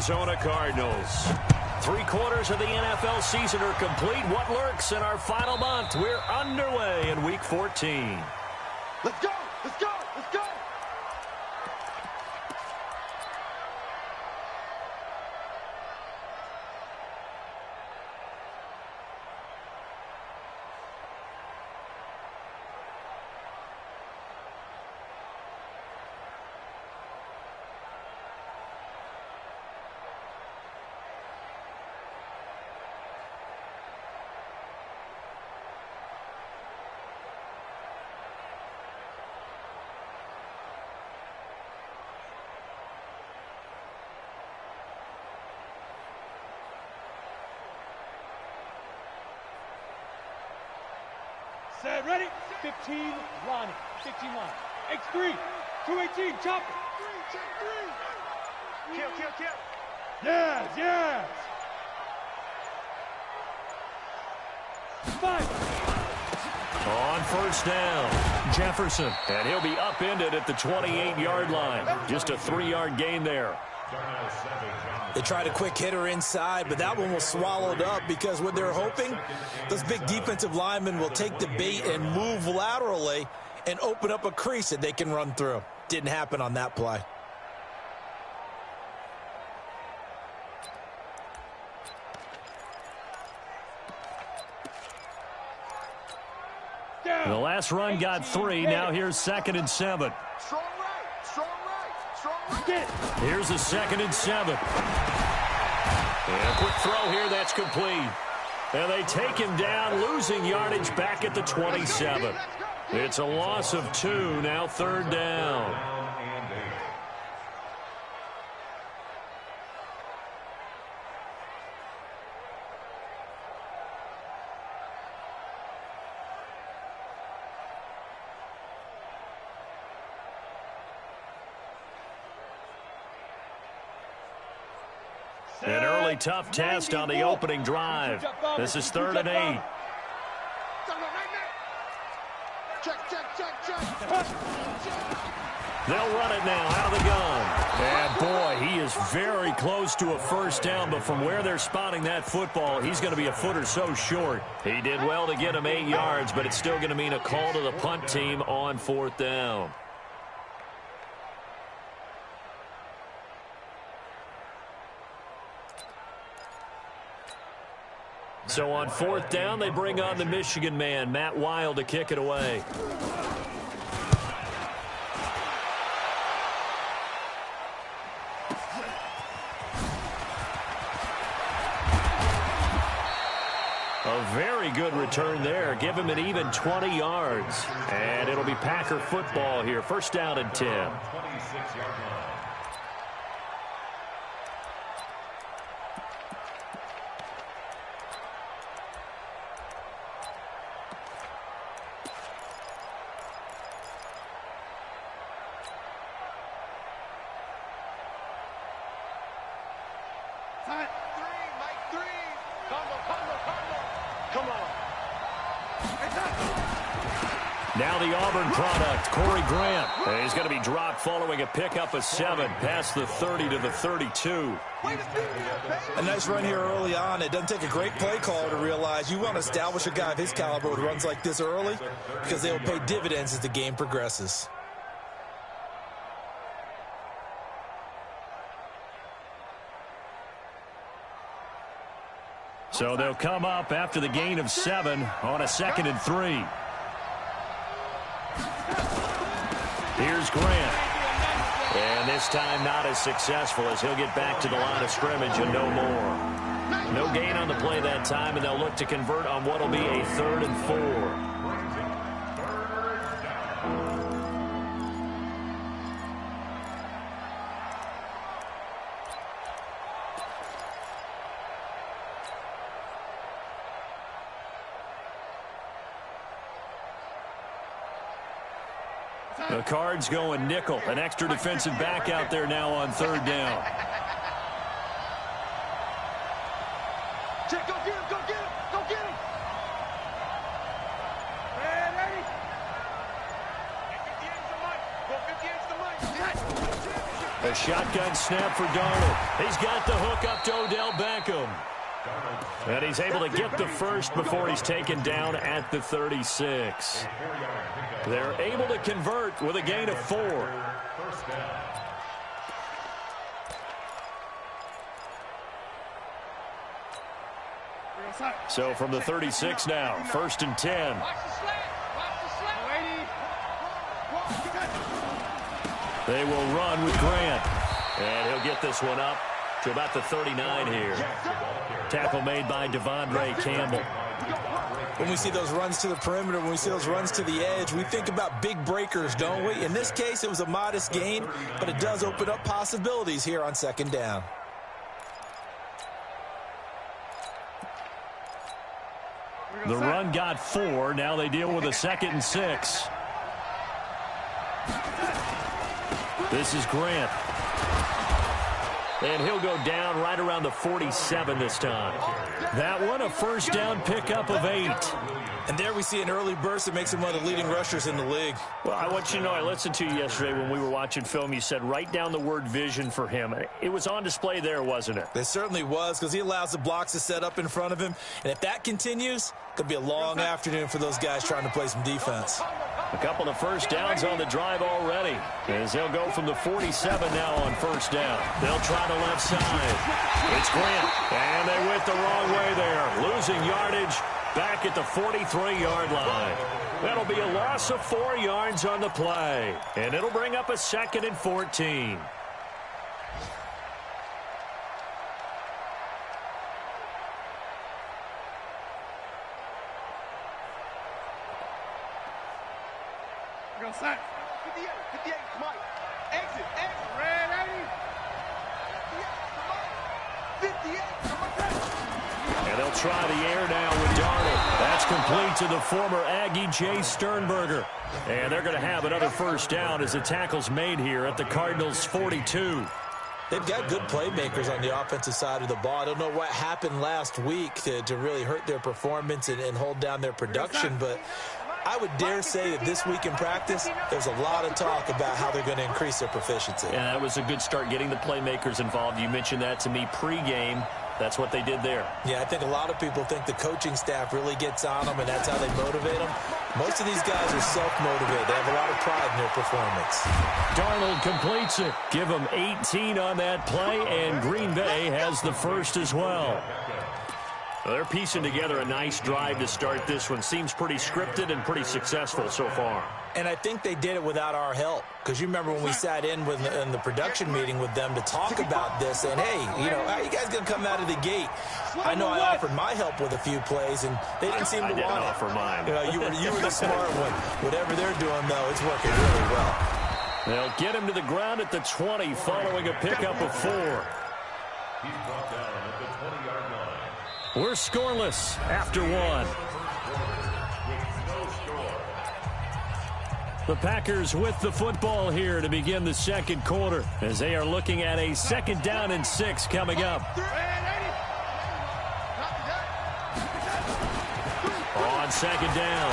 Arizona Cardinals. 3/4 of the NFL season are complete. What lurks in our final month? We're underway in Week 14. Let's go! Let's go! Let's go! Set, ready? 15 line. 15 line. X3. 218. Chopper. 3, check 3. Kill, kill, kill. Yes, yes. 5. On first down, Jefferson. And he'll be upended at the 28-yard line. Just a 3-yard gain there. They tried a quick hitter inside, but that one was swallowed up because what they're hoping, those big defensive linemen will take the bait and move laterally and open up a crease that they can run through. Didn't happen on that play. The last run got 3. Now here's 2nd and 7. Strong right, strong right, strong right. Here's a 2nd and 7. And a quick throw here, that's complete. And they take him down, losing yardage back at the 27. It's a loss of 2, now 3rd down. An early tough test on the opening drive. This is 3rd and 8. Check, check, check, check. They'll run it now out of the gun. And boy, he is very close to a first down, but from where they're spotting that football, he's going to be a foot or so short. He did well to get him 8 yards, but it's still going to mean a call to the punt team on 4th down. So on 4th down, they bring on the Michigan man, Matt Wild, to kick it away. A very good return there. Give him an even 20 yards. And it'll be Packer football here. First down and 10. 26-yard line. Now the Auburn product, Corey Grant. And he's going to be dropped following a pickup of 7 past the 30 to the 32. A nice run here early on. It doesn't take a great play caller to realize you want to establish a guy of his caliber with runs like this early because they will pay dividends as the game progresses. So they'll come up after the gain of 7 on a 2nd and 3. Here's Grant. And this time not as successful as he'll get back to the line of scrimmage and no more. No gain on the play that time, and they'll look to convert on what will be a 3rd and 4. The Cards going nickel. An extra defensive back out there now on 3rd down. Check, go get him, go get him, go get him. Ready? 50 inches of mic. Go 50 inches of mic. The The shotgun snap for Darnold. He's got the hook up to Odell Beckham. And he's able to get the first before he's taken down at the 36. They're able to convert with a gain of 4. So from the 36 now, 1st and 10. They will run with Grant. And he'll get this one up to about the 39 here. Tackle made by Devondre Campbell. When we see those runs to the perimeter, when we see those runs to the edge, we think about big breakers, don't we? In this case, it was a modest gain, but it does open up possibilities here on 2nd down. The run got 4. Now they deal with a 2nd and 6. This is Grant. And he'll go down right around the 47 this time. That one, a 1st down pickup of 8. And there we see an early burst that makes him one of the leading rushers in the league. Well, I want you to know, I listened to you yesterday when we were watching film. You said write down the word vision for him. It was on display there, wasn't it? It certainly was, because he allows the blocks to set up in front of him. And if that continues, it could be a long afternoon for those guys trying to play some defense. A couple of 1st downs on the drive already, as they'll go from the 47 now on 1st down. They'll try the left side. It's Grant, and they went the wrong way there, losing yardage back at the 43-yard line. That'll be a loss of 4 yards on the play, and it'll bring up a 2nd and 14. Outside. 58, 58, come on. Exit, red 80. 58, come on. And they'll try the air now with Darnold. That's complete to the former Aggie, Jay Sternberger. And they're going to have another 1st down as the tackle's made here at the Cardinals' 42. They've got good playmakers on the offensive side of the ball. I don't know what happened last week to really hurt their performance and hold down their production, but I would dare say that this week in practice, there's a lot of talk about how they're going to increase their proficiency. Yeah, that was a good start getting the playmakers involved. You mentioned that to me pregame. That's what they did there. Yeah, I think a lot of people think the coaching staff really gets on them, and that's how they motivate them. Most of these guys are self-motivated. They have a lot of pride in their performance. Darnold completes it. Give them 18 on that play, and Green Bay has the first as well. They're piecing together a nice drive to start this one. Seems pretty scripted and pretty successful so far. And I think they did it without our help. Because you remember when we sat in the production meeting with them to talk about this, and hey, how are you guys going to come out of the gate? I know I offered my help with a few plays, and they didn't seem to want it. I didn't offer mine. You were the smart one. Whatever they're doing, though, it's working really well. They'll get him to the ground at the 20 following a pickup of 4. He's brought down at the 20-yard line. We're scoreless after 1. The Packers with the football here to begin the 2nd quarter as they are looking at a 2nd down and 6 coming up. On 2nd down,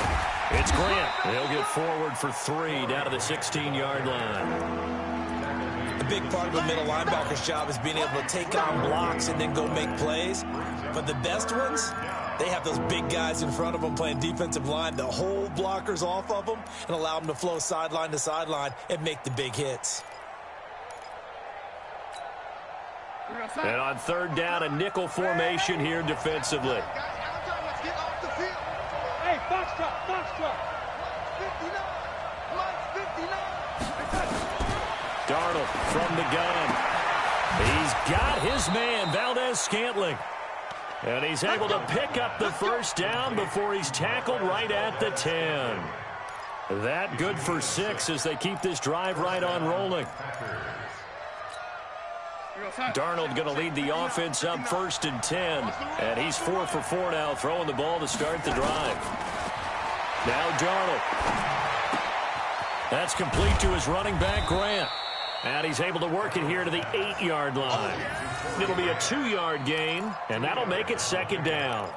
it's Grant. He'll get forward for 3 down to the 16-yard line. A big part of a middle linebacker's job is being able to take on blocks and then go make plays. But the best ones, they have those big guys in front of them playing defensive line that hold blockers off of them and allow them to flow sideline to sideline and make the big hits. And on 3rd down, a nickel formation here defensively. Hey, Foxtrot, Foxtrot. 59. Darnold from the gun. He's got his man, Valdez-Scantling. And he's able to pick up the 1st down before he's tackled right at the 10. That good for 6 as they keep this drive right on rolling. Darnold going to lead the offense up 1st and 10. And he's 4 for 4 now, throwing the ball to start the drive. Now Darnold. That's complete to his running back, Grant. And he's able to work it here to the 8-yard line. It'll be a 2-yard gain, and that'll make it 2nd down.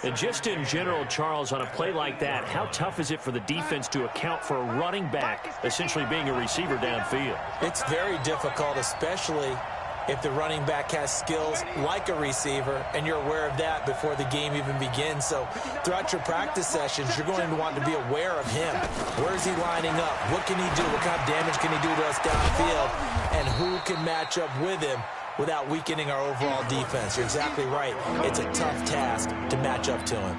And just in general, Charles, on a play like that, how tough is it for the defense to account for a running back essentially being a receiver downfield? It's very difficult, especially if the running back has skills like a receiver, and you're aware of that before the game even begins. So throughout your practice sessions, you're going to want to be aware of him. Where is he lining up? What can he do? What kind of damage can he do to us downfield? And who can match up with him without weakening our overall defense? You're exactly right. It's a tough task to match up to him.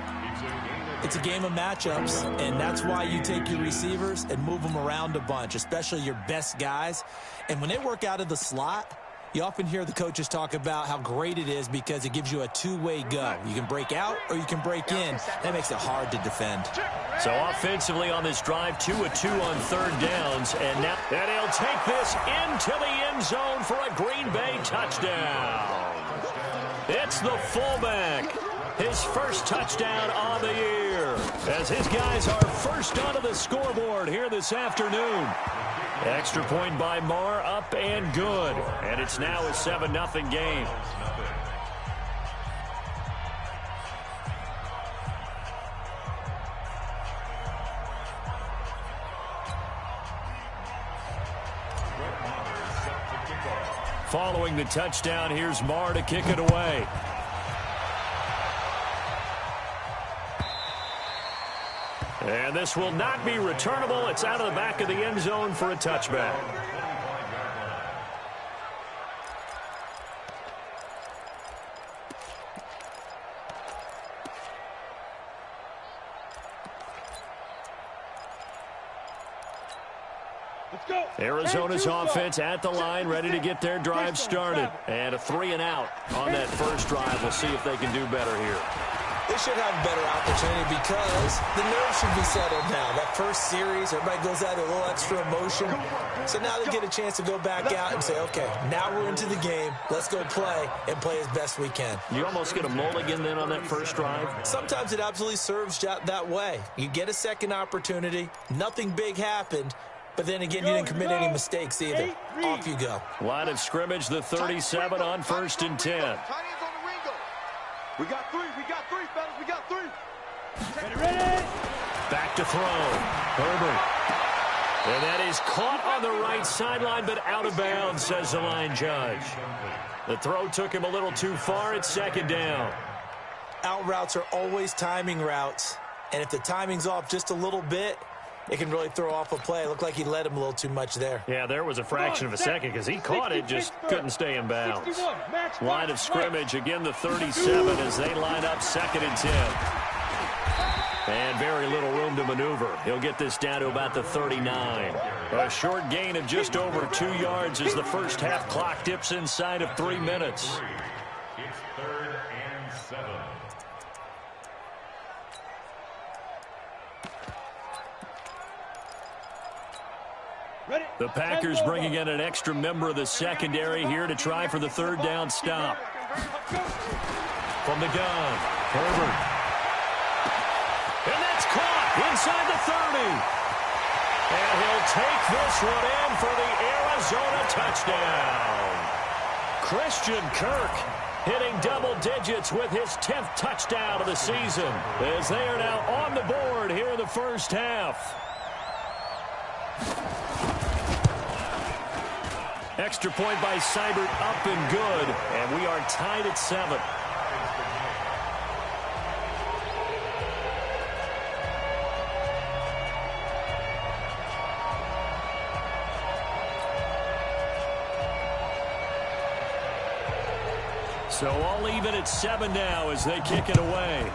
It's a game of matchups, and that's why you take your receivers and move them around a bunch, especially your best guys. And when they work out of the slot, you often hear the coaches talk about how great it is because it gives you a two-way go. You can break out or you can break in. That makes it hard to defend. So offensively on this drive, 2 of 2 on 3rd downs. And now he'll take this into the end zone for a Green Bay touchdown. It's the fullback. His first touchdown on the year as his guys are first onto the scoreboard here this afternoon. Extra point by Marr, up and good. And it's now a 7-0 game. Following the touchdown, here's Marr to kick it away. And this will not be returnable. It's out of the back of the end zone for a touchback. Arizona's offense at the line, ready to get their drive started. And a 3-and-out on that first drive. We'll see if they can do better here. They should have a better opportunity because the nerves should be settled now. That first series, everybody goes out with a little extra emotion. So now they get a chance to go back out and say, okay, now we're into the game. Let's go play and play as best we can. You almost get a mulligan then on that first drive? Sometimes it absolutely serves that way. You get a second opportunity. Nothing big happened. But then again, you didn't commit any mistakes either. Off you go. Line of scrimmage, the 37 on 1st and 10. We got 3, fellas, we got 3. Ready? Back to throw. Herbert. And that is caught on the right sideline, but out of bounds, says the line judge. The throw took him a little too far. It's 2nd down. Out routes are always timing routes. And if the timing's off just a little bit, it can really throw off a play. It looked like he led him a little too much there. Yeah, there was a fraction of a second because he caught it, just couldn't stay in bounds. Line of scrimmage, again the 37 as they line up 2nd and 10. And very little room to maneuver. He'll get this down to about the 39. A short gain of just over 2 yards as the first half clock dips inside of 3 minutes. It's 3rd and 7. The Packers bringing in an extra member of the secondary here to try for the 3rd down stop. From the gun, Herbert. And that's caught inside the 30. And he'll take this one in for the Arizona touchdown. Christian Kirk hitting double digits with his 10th touchdown of the season as they are now on the board here in the first half. Extra point by Seibert, up and good, and we are tied at 7. So all even at 7 now as they kick it away.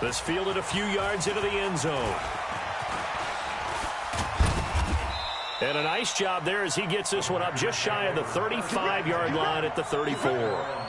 This fielded a few yards into the end zone. And a nice job there as he gets this one up just shy of the 35-yard line at the 34.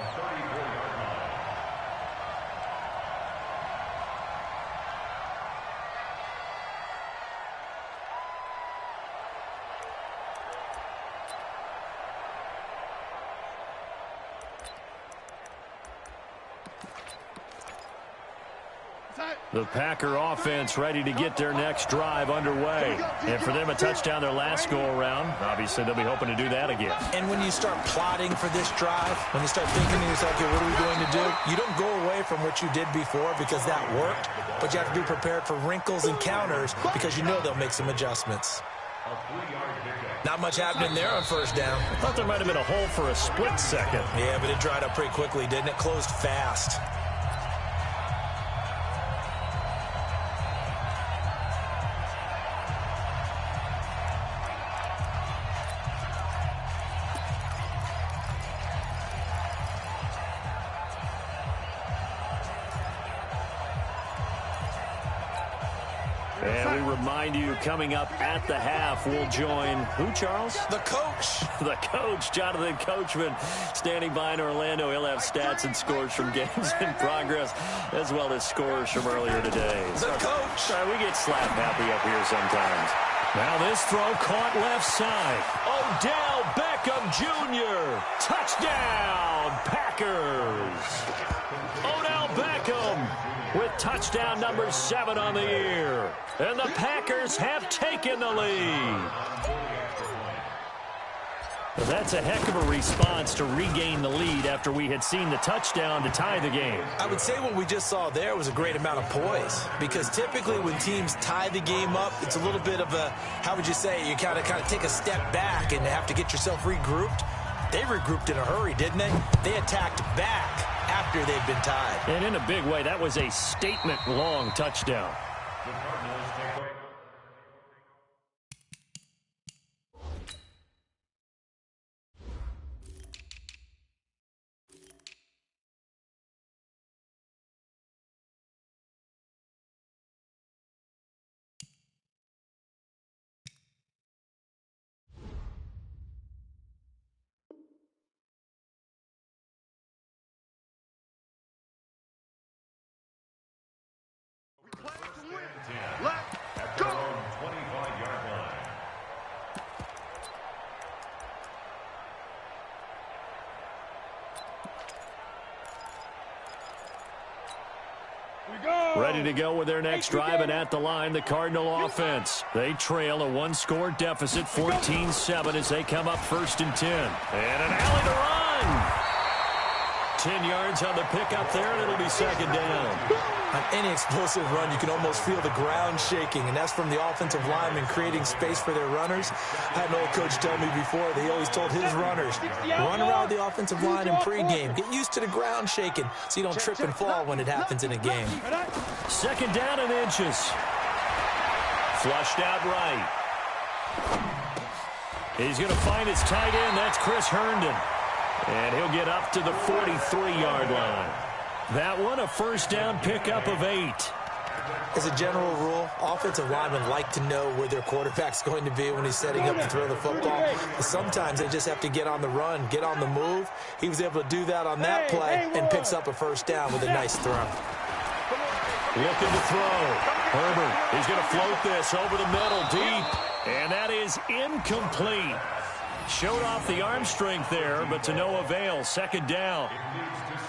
The Packer offense ready to get their next drive underway. And for them, a touchdown their last go-around. Obviously, they'll be hoping to do that again. And when you start plotting for this drive, when you start thinking to yourself, okay, what are we going to do? You don't go away from what you did before because that worked, but you have to be prepared for wrinkles and counters because you know they'll make some adjustments. Not much happening there on first down. I thought there might have been a hole for a split second. Yeah, but it dried up pretty quickly, didn't it? Closed fast. And we remind you, coming up at the half, we'll join who, Charles? The coach. The coach, Jonathan Coachman, standing by in Orlando. He'll have stats and scores from games in progress, as well as scores from earlier today. The coach. Sorry, we get slap happy up here sometimes. Now this throw caught left side. Odell Beckham Jr. Touchdown, Packers. Odell Beckham with touchdown number 7 on the year. And the Packers have taken the lead. Well, that's a heck of a response to regain the lead after we had seen the touchdown to tie the game. I would say what we just saw there was a great amount of poise, because typically when teams tie the game up, it's a little bit of a, how would you say, you kind of take a step back and have to get yourself regrouped. They regrouped in a hurry, didn't they? They attacked back after they'd been tied. And in a big way, that was a statement-long touchdown. Let's go! 25-yard line. Ready to go with their next drive, and at the line, the Cardinal offense. They trail a one-score deficit, 14-7, as they come up 1st and 10. And an alley to run. 10 yards on the pickup there, and it'll be 2nd down. On any explosive run, you can almost feel the ground shaking, and that's from the offensive linemen creating space for their runners. I had an old coach tell me before that he always told his runners, run around the offensive line in pregame. Get used to the ground shaking so you don't trip and fall when it happens in a game. 2nd down and inches. Flushed out right. He's going to find his tight end. That's Chris Herndon. And he'll get up to the 43-yard line. That one, a 1st down pickup of 8. As a general rule, offensive linemen like to know where their quarterback's going to be when he's setting up to throw the football. But sometimes they just have to get on the run, get on the move. He was able to do that on that play and picks up a 1st down with a nice throw. Looking to throw. Herbert, he's going to float this over the middle, deep. And that is incomplete. Showed off the arm strength there, but to no avail. 2nd down.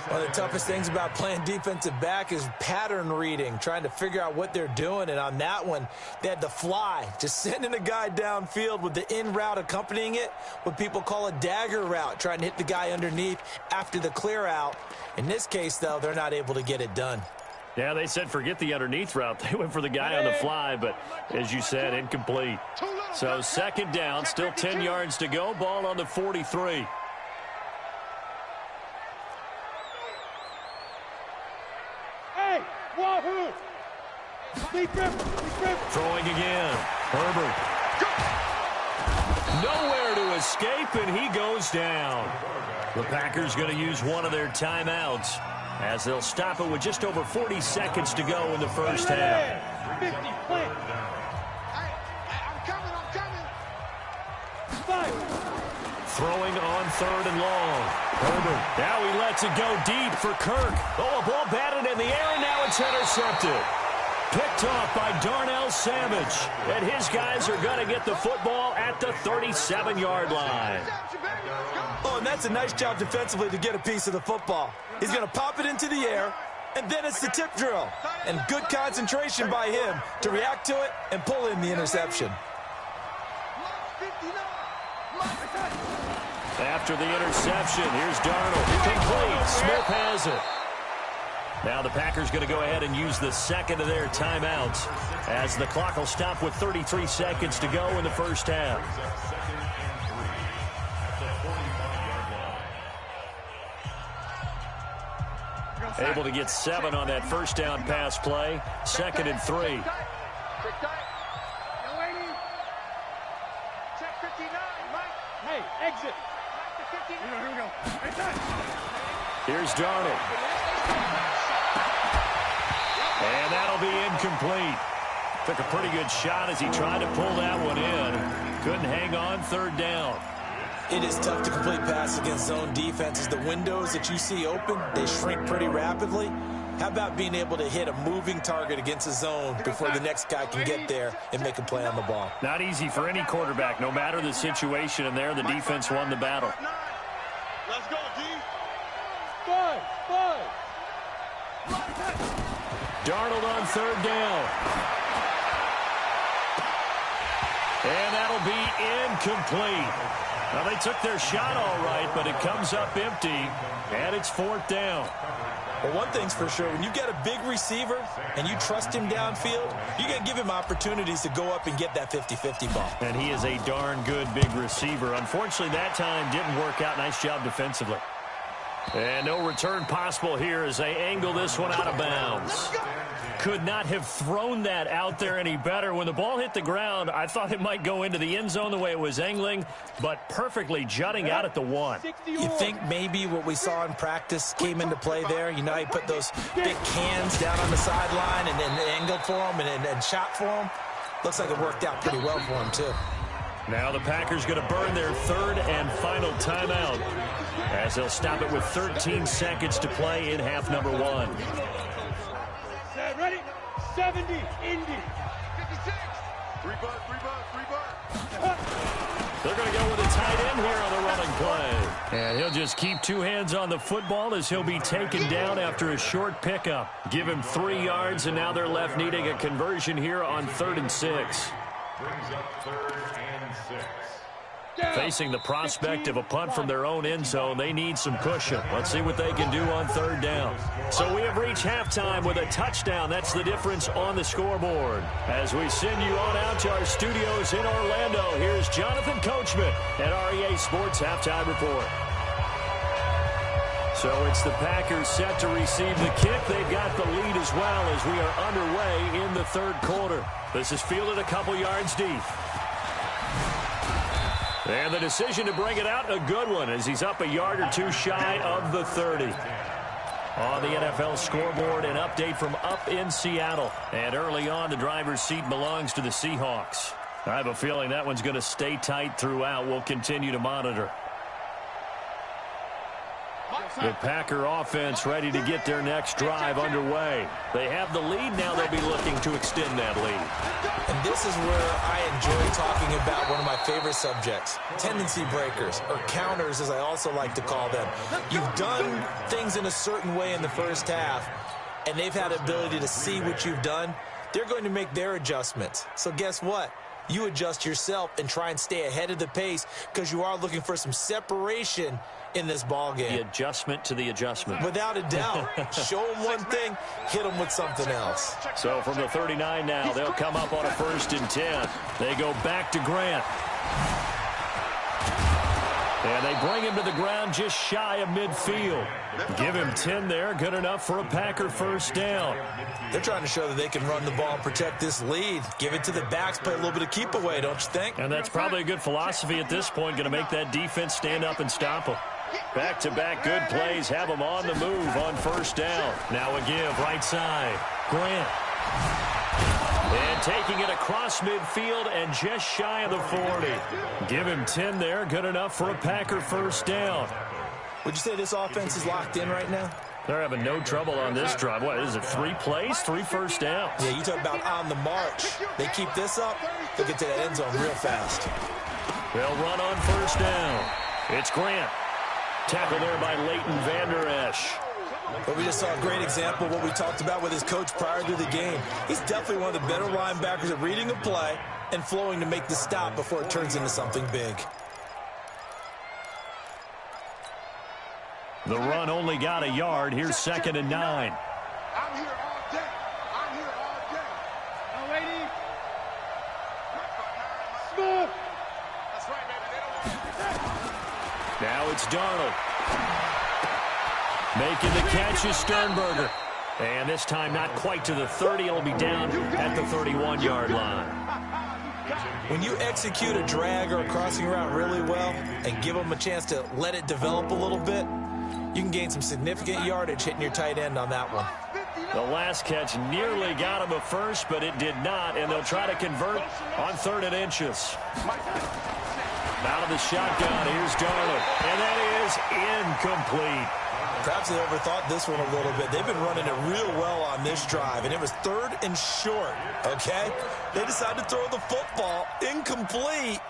One of the toughest things about playing defensive back is pattern reading, trying to figure out what they're doing. And on that one, they had the fly, just sending a guy downfield with the in route accompanying it, what people call a dagger route, trying to hit the guy underneath after the clear out. In this case, though, they're not able to get it done. Yeah, they said forget the underneath route. They went for the guy on the fly, but as you said, incomplete. So 2nd down, still 10 yards to go. Ball on the 43. Hey, wahoo! Throwing again. Herbert. Nowhere to escape, and he goes down. The Packers going to use one of their timeouts, as they'll stop it with just over 40 seconds to go in the 1st half. 50, plant. I'm coming. Throwing on 3rd and long. Herbert. Now he lets it go deep for Kirk. Oh, a ball batted in the air, and now it's intercepted. Picked off by Darnell Savage. And his guys are going to get the football at the 37-yard line. Oh, and that's a nice job defensively to get a piece of the football. He's going to pop it into the air, And then it's the tip drill. And good concentration by him to react to it and pull in the interception. After the interception, here's Darnold. Complete. Smith has it. Now the Packers going to go ahead and use the second of their timeouts as the clock will stop with 33 seconds to go in the first half. Able to get 7 on that first down pass play. 2nd and 3. Hey, exit. Here we go. Here's Darnold. And that'll be incomplete. Took a pretty good shot as he tried to pull that one in. Couldn't hang on 3rd down. It is tough to complete pass against zone defenses. The windows that you see open, they shrink pretty rapidly. How about being able to hit a moving target against a zone before the next guy can get there and make a play on the ball? Not easy for any quarterback, no matter the situation, and there the defense won the battle. Let's go, D. Five. Darnold on 3rd down. And that'll be incomplete. Now, they took their shot all right, but it comes up empty, and it's 4th down. Well, one thing's for sure, when you get a big receiver and you trust him downfield, you're going to give him opportunities to go up and get that 50-50 ball. And he is a darn good big receiver. Unfortunately, that time didn't work out. Nice job defensively. And no return possible here as they angle this one out of bounds. Could not have thrown that out there any better. When the ball hit the ground, I thought it might go into the end zone the way it was angling, but perfectly jutting out at the 1. You think maybe what we saw in practice came into play there? You know, he put those big cans down on the sideline and then angled for him and shot for him. Looks like it worked out pretty well for him, too. Now the Packers going to burn their 3rd and final timeout as they'll stop it with 13 seconds to play in half number 1. Set, ready? 70, Indy. 56. 3 bar. They're going to go with a tight end here on the running play. And he'll just keep 2 hands on the football as he'll be taken down after a short pickup. Give him 3 yards, and now they're left needing a conversion here on 3rd and 6. Brings up 3rd and 6. Facing the prospect of a punt from their own end zone, they need some cushion. Let's see what they can do on 3rd down. So we have reached halftime with a touchdown. That's the difference on the scoreboard. As we send you on out to our studios in Orlando, here's Jonathan Coachman at REA Sports Halftime Report. So it's the Packers set to receive the kick. They've got the lead as well as we are underway in the 3rd quarter. This is fielded a couple yards deep. And the decision to bring it out, a good one, as he's up a yard or 2 shy of the 30. On the NFL scoreboard, an update from up in Seattle. And early on, the driver's seat belongs to the Seahawks. I have a feeling that one's going to stay tight throughout. We'll continue to monitor. The Packer offense ready to get their next drive underway. They have the lead now. They'll be looking to extend that lead. And this is where I enjoy talking about one of my favorite subjects, tendency breakers, or counters as I also like to call them. You've done things in a certain way in the first half, and they've had the ability to see what you've done. They're going to make their adjustments. So guess what? You adjust yourself and try and stay ahead of the pace because you are looking for some separation in this ball game. The adjustment to the adjustment. Without a doubt. Show them one thing, hit them with something else. So from the 39 now, they'll come up on a 1st and 10. They go back to Grant. And they bring him to the ground just shy of midfield. Give him 10 there. Good enough for a Packer 1st down. They're trying to show that they can run the ball and protect this lead. Give it to the backs, play a little bit of keep away, don't you think? And that's probably a good philosophy at this point. Going to make that defense stand up and stop them. Back-to-back good plays have them on the move on 1st down. Now a give right side. Grant. And taking it across midfield and just shy of the 40. Give him 10 there. Good enough for a Packer 1st down. Would you say this offense is locked in right now? They're having no trouble on this drive. What is it, 3 plays, 3 first downs? Yeah, you talk about on the march. They keep this up, they'll get to that end zone real fast. They'll run on 1st down. It's Grant. Tackle there by Leighton Vander Esch. But we just saw a great example of what we talked about with his coach prior to the game. He's definitely one of the better linebackers at reading a play and flowing to make the stop before it turns into something big. The run only got a yard. Here's 2nd and 9. I'm here all day. I'm here all day. No, lady. Smooth. That's right, baby. They don't want Now it's Darnold. Making the catch is Sternberger. And this time not quite to the 30. It'll be down at the 31-yard line. When you execute a drag or a crossing route really well and give them a chance to let it develop a little bit, you can gain some significant yardage hitting your tight end on that one. The last catch nearly got him a first, but it did not, and they'll try to convert on 3rd and inches. Out of the shotgun, here's Darnold, and that is incomplete. Perhaps they overthought this one a little bit. They've been running it real well on this drive, and it was 3rd and short, okay? They decided to throw the football incomplete.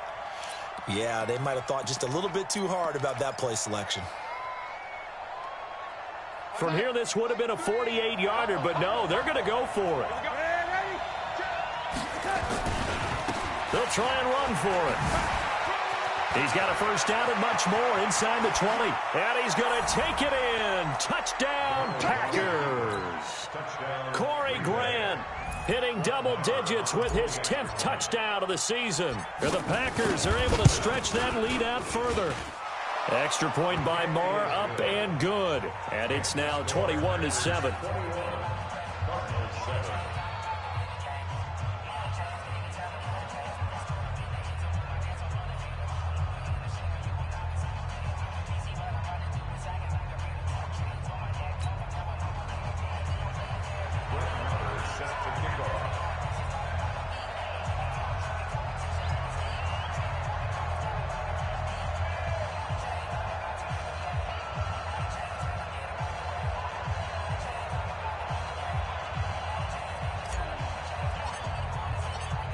Yeah, they might have thought just a little bit too hard about that play selection. From here, this would have been a 48-yarder, but no, they're going to go for it. They'll try and run for it. He's got a first down and much more inside the 20. And he's going to take it in. Touchdown, Packers. Corey Grant hitting double digits with his 10th touchdown of the season. And the Packers are able to stretch that lead out further. Extra point by Marr, up and good. And it's now 21-7.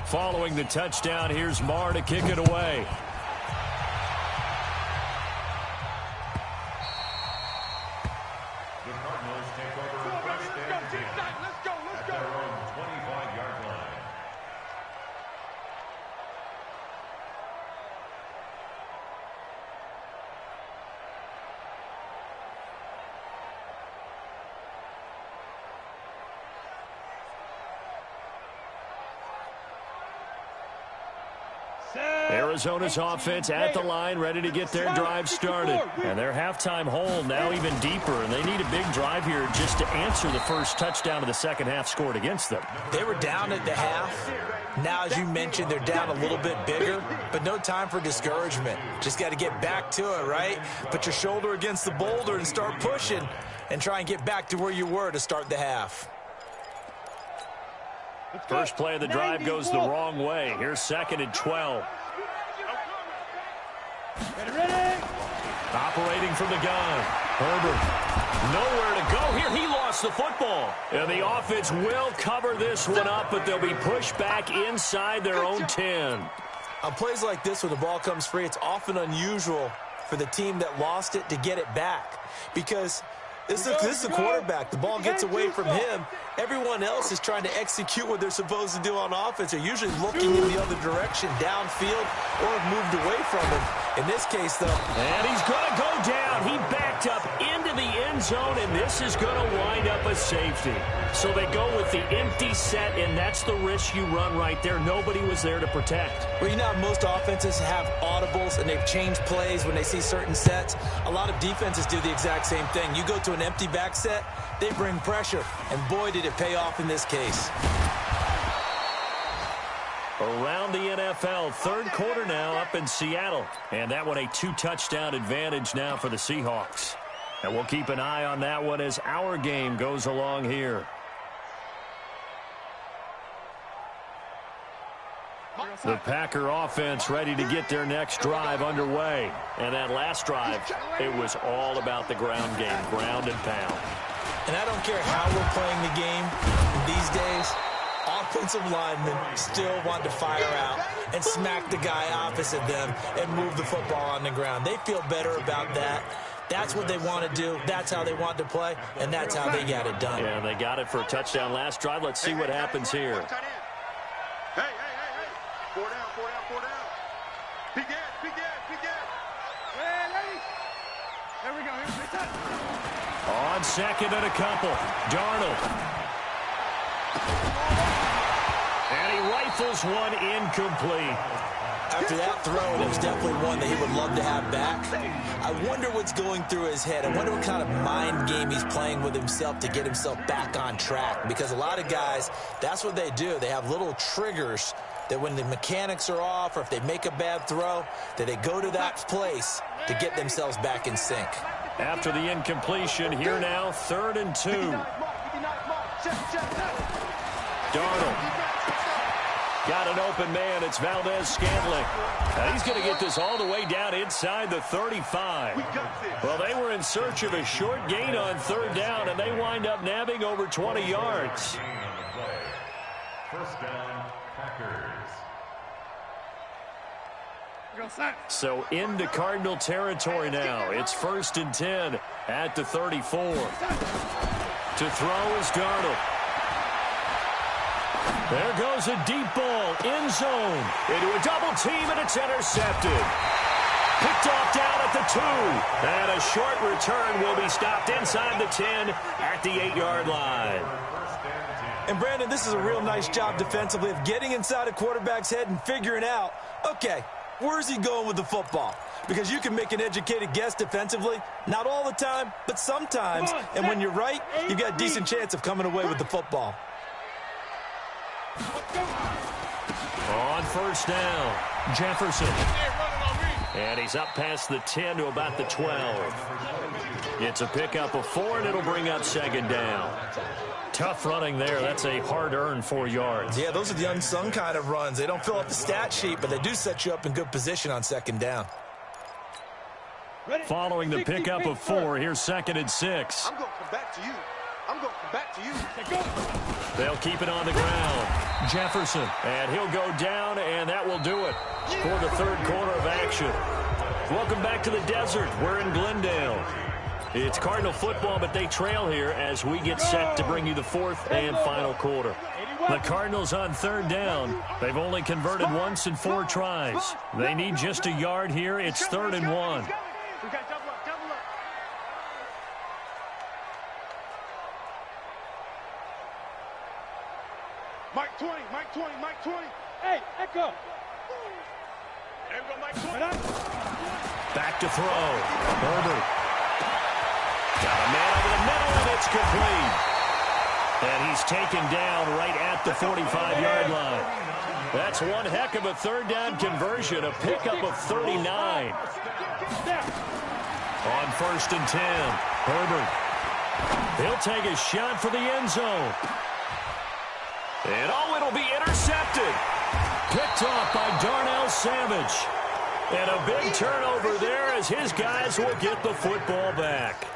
Following the touchdown, here's Marr to kick it away. The Cardinals take over first and 10 at their own 25-yard line. Arizona's offense at the line, ready to get their drive started. And their halftime hole now even deeper, and they need a big drive here just to answer the first touchdown of the second half scored against them. They were down at the half. Now, as you mentioned, they're down a little bit bigger, but no time for discouragement. Just got to get back to it, right? Put your shoulder against the boulder and start pushing and try and get back to where you were to start the half. First play of the drive goes the wrong way. Here's 2nd and 12. Ready? Operating from the gun. Herbert, nowhere to go here. He lost the football. And the offense will cover this one up, but they'll be pushed back inside their own 10. On plays like this, when the ball comes free, it's often unusual for the team that lost it to get it back. Because this is the quarterback. The ball gets away from him. Everyone else is trying to execute what they're supposed to do on offense. They're usually looking in the other direction, downfield, or have moved away from him. In this case, though. And he's going to go down. He backed up into the end zone, and this is going to wind up a safety. So they go with the empty set, and that's the risk you run right there. Nobody was there to protect. Well, you know how most offenses have audibles, and they've changed plays when they see certain sets. A lot of defenses do the exact same thing. You go to an empty back set, they bring pressure, and boy, did it pay off in this case. Around the NFL, third quarter now up in Seattle. And that one a 2-touchdown advantage now for the Seahawks. And we'll keep an eye on that one as our game goes along here. The Packer offense ready to get their next drive underway. And that last drive, it was all about the ground game, ground and pound. And I don't care how we're playing the game these days, offensive linemen still want to fire out and smack the guy opposite them and move the football on the ground. They feel better about that. That's what they want to do. That's how they want to play, and that's how they got it done. Yeah, they got it for a touchdown last drive. Let's see what happens here. Hey. 4 down. Peek in. Here we go. Here's the touch. On second and a couple, Darnold. And he rifles one incomplete. After that throw, it was definitely one that he would love to have back. I wonder what's going through his head. I wonder what kind of mind game he's playing with himself to get himself back on track. Because a lot of guys, that's what they do. They have little triggers that when the mechanics are off or if they make a bad throw, that they go to that place to get themselves back in sync. After the incompletion, here now, 3rd and 2. Darnold. Got an open man. It's Valdez-Scantling. And he's going to get this all the way down inside the 35. Well, they were in search of a short gain on 3rd down, and they wind up nabbing over 20 yards. First down, Packers. So into Cardinal territory now. It's 1st and 10 at the 34. To throw is Darnold. There goes a deep ball, end zone, into a double team, and it's intercepted. Picked off down at the 2. And a short return will be stopped inside the 10 at the 8-yard line. And, Brandon, this is a real nice job defensively of getting inside a quarterback's head and figuring out, okay, where's he going with the football? Because you can make an educated guess defensively, not all the time, but sometimes. And when you're right, you've got a decent chance of coming away with the football. On 1st down, Jefferson. And he's up past the 10 to about the 12. It's a pickup of 4, and it'll bring up 2nd down. Tough running there. That's a hard-earned 4 yards. Yeah, those are the unsung kind of runs. They don't fill up the stat sheet, but they do set you up in good position on 2nd down. Following the pickup of 4, here's 2nd and 6. I'm going to come back to you. They'll keep it on the ground. Jefferson, and he'll go down, and that will do it for the 3rd quarter of action. Welcome back to the desert. We're in Glendale. It's Cardinal football, but they trail here as we get set to bring you the 4th and final quarter. The Cardinals on 3rd down. They've only converted once in 4 tries. They need just a yard here. It's 3rd and 1. Mike 20. Hey, Echo. Mike 20. Back to throw. Herbert. Got a man over the middle, and it's complete. And he's taken down right at the 45-yard line. That's one heck of a 3rd down conversion, a pickup of 39. On 1st and 10, Herbert. He'll take a shot for the end zone. And, it'll be intercepted. Picked off by Darnell Savage. And a big turnover there as his guys will get the football back.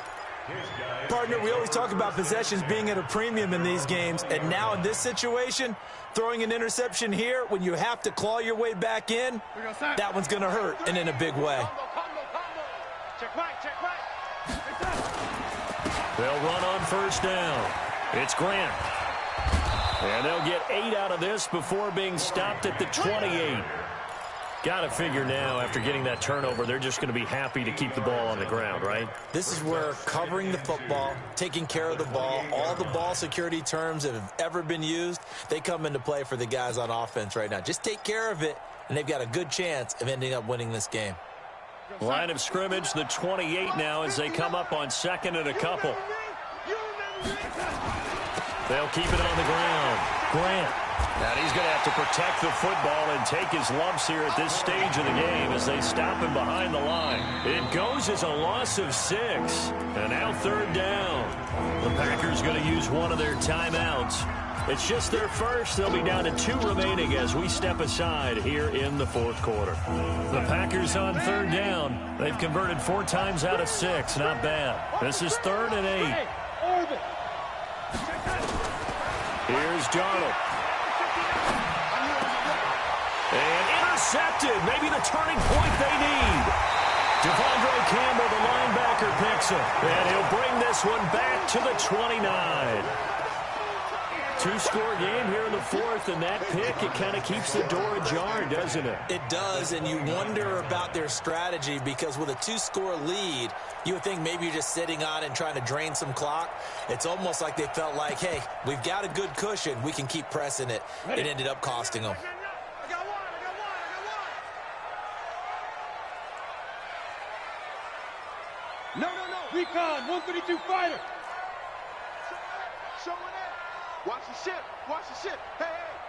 Partner, we always talk about possessions being at a premium in these games, and now in this situation, throwing an interception here when you have to claw your way back in, that one's going to hurt, and in a big way. Check right. They'll run on 1st down. It's Grant. And they'll get 8 out of this before being stopped at the 28. Got to figure now, after getting that turnover, they're just going to be happy to keep the ball on the ground, right? This is where covering the football, taking care of the ball, all the ball security terms that have ever been used, they come into play for the guys on offense right now. Just take care of it, and they've got a good chance of ending up winning this game. Line of scrimmage, the 28 now as they come up on 2nd and a couple. They'll keep it on the ground. Grant. And he's going to have to protect the football and take his lumps here at this stage of the game as they stop him behind the line. It goes as a loss of 6. And now 3rd down. The Packers going to use one of their timeouts. It's just their first. They'll be down to 2 remaining as we step aside here in the 4th quarter. The Packers on 3rd down. They've converted 4 times out of 6. Not bad. This is 3rd and 8. Here's Darnold. And intercepted. Maybe the turning point they need. Devondre Campbell, the linebacker, picked Jefferson. And he'll bring this one back to the 29. Two-score game here in the fourth, and that pick, it kind of keeps the door ajar, doesn't it? It does, and you wonder about their strategy because with a two-score lead, you would think maybe you're just sitting on it and trying to drain some clock. It's almost like they felt like, hey, we've got a good cushion. We can keep pressing it. It ended up costing them. No. Recon, 132 fighter. Showing that. Watch the ship. Watch the ship. Hey,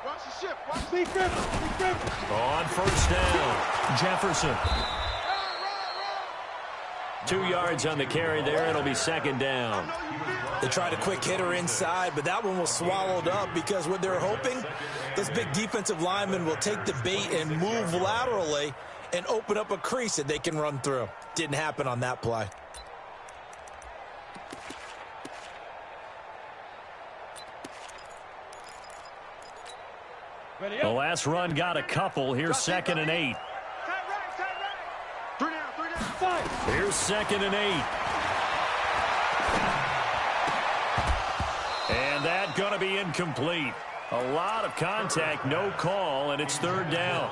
watch the ship. Watch the Lee Griffin. On first down, Jefferson. 2 yards on the carry there. It'll be second down. They tried a quick hitter inside, but that one was swallowed up because what they're hoping, those big defensive linemen will take the bait and move laterally and open up a crease that they can run through. Didn't happen on that play. The last run got a couple. Here's 2nd and 8. Three down. Here's 2nd and 8. And that going to be incomplete. A lot of contact, no call, and it's 3rd down.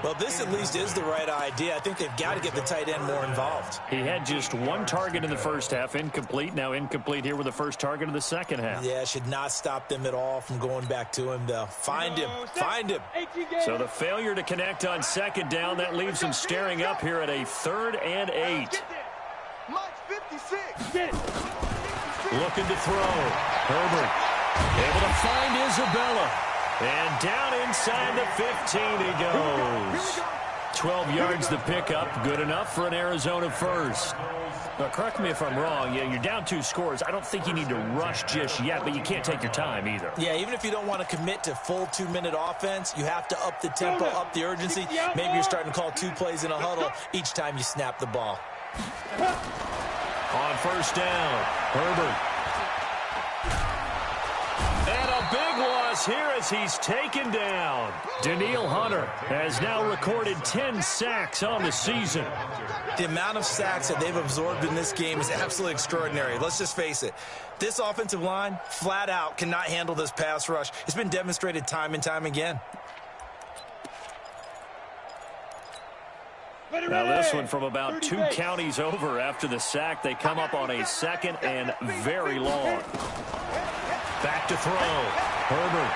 Well, this at least is the right idea. I think they've got to get the tight end more involved. He had just 1 target in the first half, incomplete. Now incomplete here with the first target of the second half. Yeah, should not stop them at all from going back to him, though. Find him. So the failure to connect on 2nd down, that leaves him staring up here at a 3rd and 8. Mike 56. Looking to throw. Herbert able to find Isabella. And down inside the 15 he goes. 12 yards the pickup. Good enough for an Arizona first. Now, correct me if I'm wrong. Yeah, you're down 2 scores. I don't think you need to rush just yet, but you can't take your time either. Yeah, even if you don't want to commit to full 2-minute offense, you have to up the tempo, up the urgency. Maybe you're starting to call 2 plays in a huddle each time you snap the ball. On first down, Herbert. And a big loss here as he's taken down. Danielle Hunter has now recorded 10 sacks on the season. The amount of sacks that they've absorbed in this game is absolutely extraordinary. Let's just face it. This offensive line, flat out, cannot handle this pass rush. It's been demonstrated time and time again. Now this one from about 2 counties over after the sack. They come up on a 2nd and very long. Back to throw. Herbert.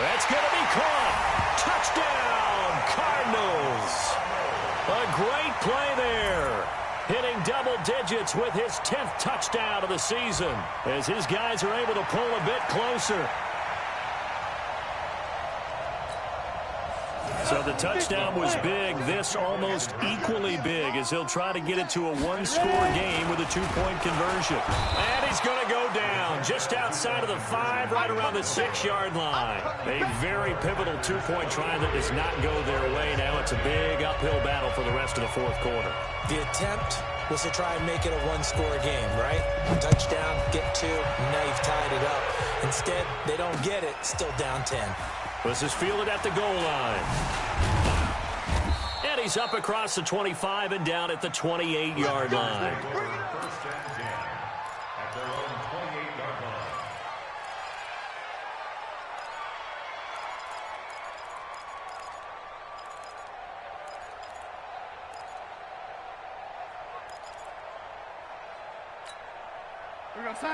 That's going to be caught. Touchdown, Cardinals. A great play there. Hitting double digits with his 10th touchdown of the season as his guys are able to pull a bit closer. So the touchdown was big. This almost equally big as he'll try to get it to a 1-score game with a 2-point conversion. And he's going to go down just outside of the 5, right around the 6-yard line. A very pivotal 2-point try that does not go their way. Now it's a big uphill battle for the rest of the 4th quarter. The attempt was to try and make it a 1-score game, right? Touchdown, get 2, now you've tied it up. Instead, they don't get it, still down 10. This is fielded at the goal line. And he's up across the 25 and down at the 28-yard line.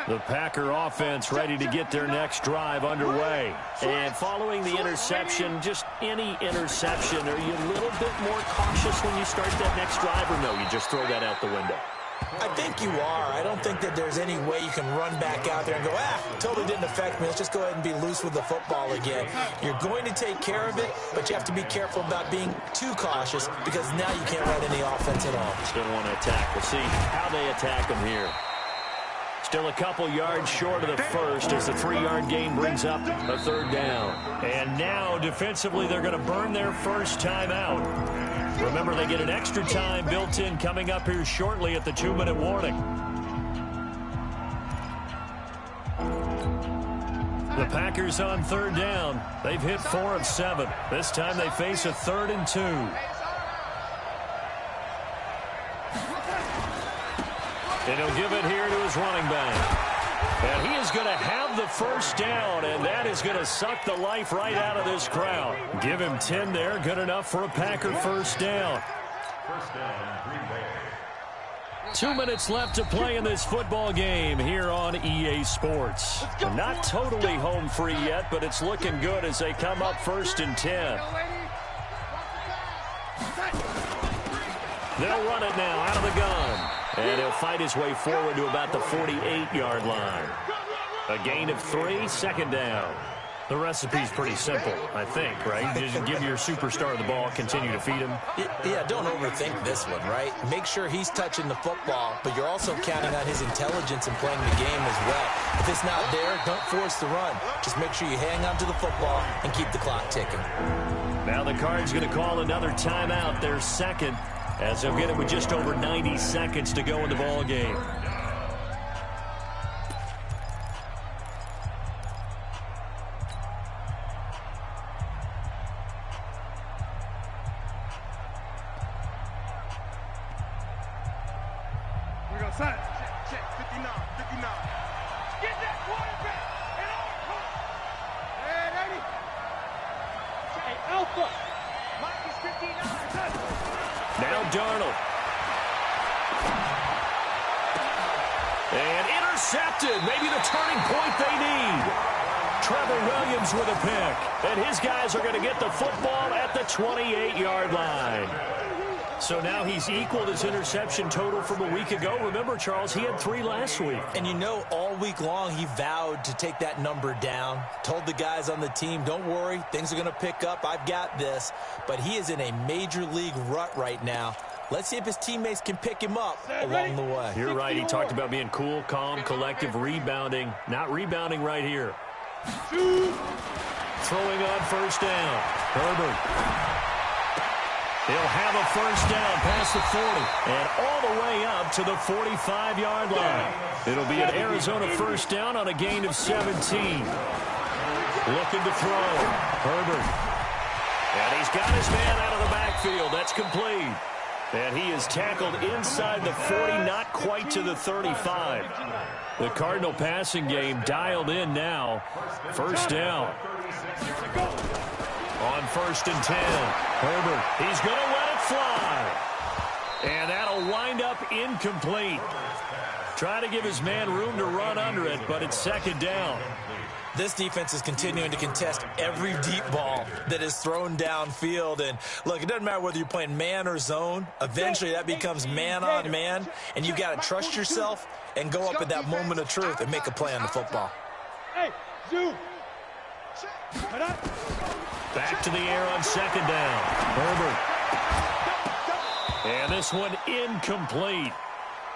The Packer offense ready to get their next drive underway. And following the interception, just any interception, are you a little bit more cautious when you start that next drive, or no, you just throw that out the window? I think you are. I don't think that there's any way you can run back out there and go, totally didn't affect me. Let's just go ahead and be loose with the football again. You're going to take care of it, but you have to be careful about being too cautious because now you can't run any offense at all. Still want to attack. We'll see how they attack them here. Still a couple yards short of the first as the 3-yard gain brings up a 3rd down. And now defensively they're going to burn their first timeout. Remember, they get an extra time built in coming up here shortly at the 2-minute warning. The Packers on 3rd down. They've hit 4 of 7. This time they face a 3rd and 2. And he'll give it here to his running back. And he is going to have the first down, and that is going to suck the life right out of this crowd. Give him 10 there, good enough for a Packer first down. First down, Green Bay. 2 minutes left to play in this football game here on EA Sports. They're not totally home free yet, but it's looking good as they come up 1st and 10. They'll run it now out of the gun. And he'll fight his way forward to about the 48-yard line. A gain of 3, second down. The recipe's pretty simple, I think, right? Just give your superstar the ball, continue to feed him. Yeah, don't overthink this one, right? Make sure he's touching the football, but you're also counting on his intelligence in playing the game as well. If it's not there, don't force the run. Just make sure you hang on to the football and keep the clock ticking. Now the Cards going to call another timeout, their second, as they'll get it with just over 90 seconds to go in the ball game. We're going to sign. Check, 59, 59. Get that quarterback and all. Hey, 80. Hey, Alpha. Mike is 59. Now Darnold. And intercepted. Maybe the turning point they need. Trevor Williams with a pick. And his guys are going to get the football at the 28-yard line. So now he's equaled his interception total from a week ago. Remember, Charles, he had 3 last week. And you know, all week long he vowed to take that number down. Told the guys on the team, don't worry, things are going to pick up. I've got this. But he is in a major league rut right now. Let's see if his teammates can pick him up along the way. You're right. He talked about being cool, calm, collective, rebounding. Not rebounding right here. Throwing on first down. Herbert. He'll have a first down past the 40 and all the way up to the 45-yard line. It'll be an Arizona first down on a gain of 17. Looking to throw. Herbert. And he's got his man out of the backfield. That's complete. And he is tackled inside the 40, not quite to the 35. The Cardinal passing game dialed in now. First down. On 1st and 10, Herbert, he's going to let it fly. And that'll wind up incomplete. Trying to give his man room to run under it, but it's second down. This defense is continuing to contest every deep ball that is thrown downfield. And, look, it doesn't matter whether you're playing man or zone. Eventually, that becomes man on man. And you've got to trust yourself and go up at that moment of truth and make a play on the football. Hey, zoom. Back to the air on second down. Herbert. And this one incomplete.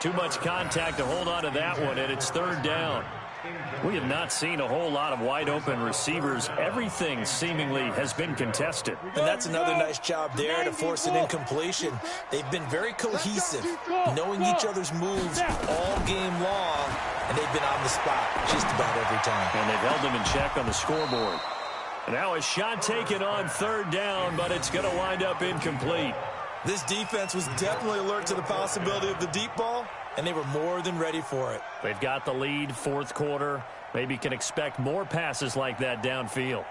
Too much contact to hold on to that one, and it's third down. We have not seen a whole lot of wide-open receivers. Everything seemingly has been contested. And that's another nice job there to force an incompletion. They've been very cohesive, knowing each other's moves all game long, and they've been on the spot just about every time. And they've held them in check on the scoreboard. Now a shot taken on third down, but it's going to wind up incomplete. This defense was definitely alert to the possibility of the deep ball, and they were more than ready for it. They've got the lead, fourth quarter. Maybe can expect more passes like that downfield.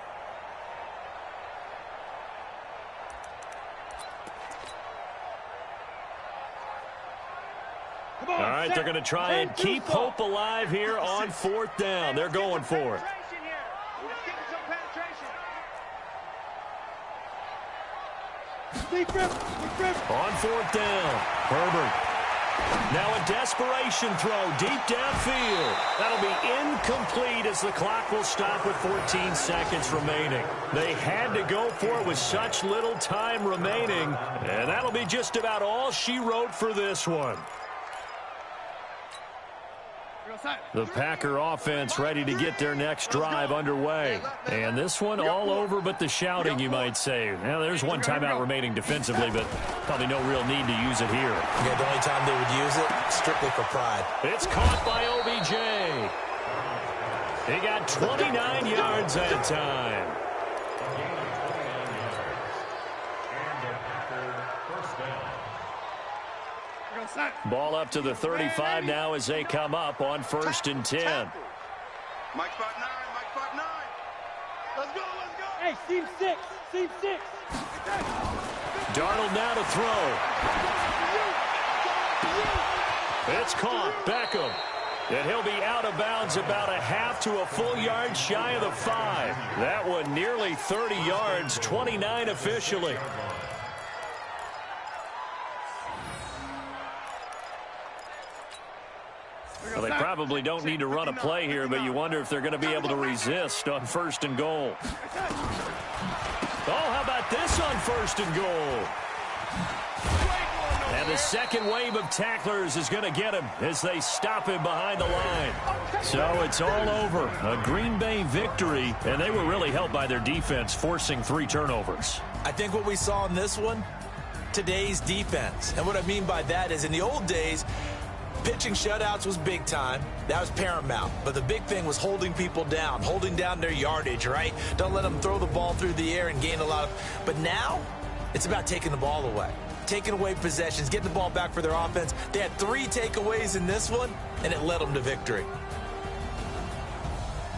All right, they're going to try and keep hope alive here on fourth down. They're going for it. On fourth down, Herbert. Now a desperation throw deep downfield. That'll be incomplete as the clock will stop with 14 seconds remaining. They had to go for it with such little time remaining, and that'll be just about all she wrote for this one. The Packer offense ready to get their next drive underway. And this one all over but the shouting, you might say. Now, there's one timeout remaining defensively, but probably no real need to use it here. Yeah, the only time they would use it, strictly for pride. It's caught by OBJ. He got 29 yards that time. Ball up to the 35 now as they come up on 1st and 10. Mike spot 9, Mike spot 9. Let's go, let's go. Hey, seam 6, seam 6. Darnold now to throw. It's caught. Beckham. And he'll be out of bounds about a half to a full yard shy of the 5. That one nearly 30 yards, 29 officially. Well, they probably don't need to run a play here, but you wonder if they're going to be able to resist on 1st and goal. Oh, how about this on 1st and goal? And the second wave of tacklers is going to get him as they stop him behind the line. So it's all over. A Green Bay victory, and they were really helped by their defense, forcing 3 turnovers. I think what we saw in this one, today's defense. And what I mean by that is in the old days, pitching shutouts was big time. That was paramount. But the big thing was holding people down, holding down their yardage, right? Don't let them throw the ball through the air and gain a lot of... But now, it's about taking the ball away. Taking away possessions, getting the ball back for their offense. They had 3 takeaways in this one, and it led them to victory.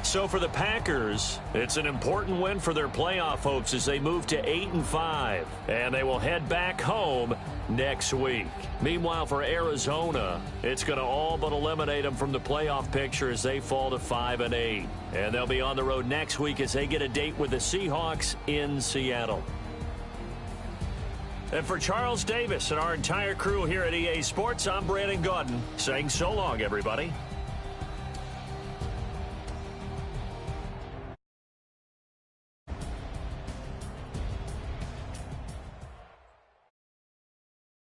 So for the Packers, it's an important win for their playoff hopes as they move to 8-5, and they will head back home next week. Meanwhile, for Arizona, it's going to all but eliminate them from the playoff picture as they fall to 5-8. And they'll be on the road next week as they get a date with the Seahawks in Seattle. And for Charles Davis and our entire crew here at EA Sports, I'm Brandon Gaudin saying so long, everybody.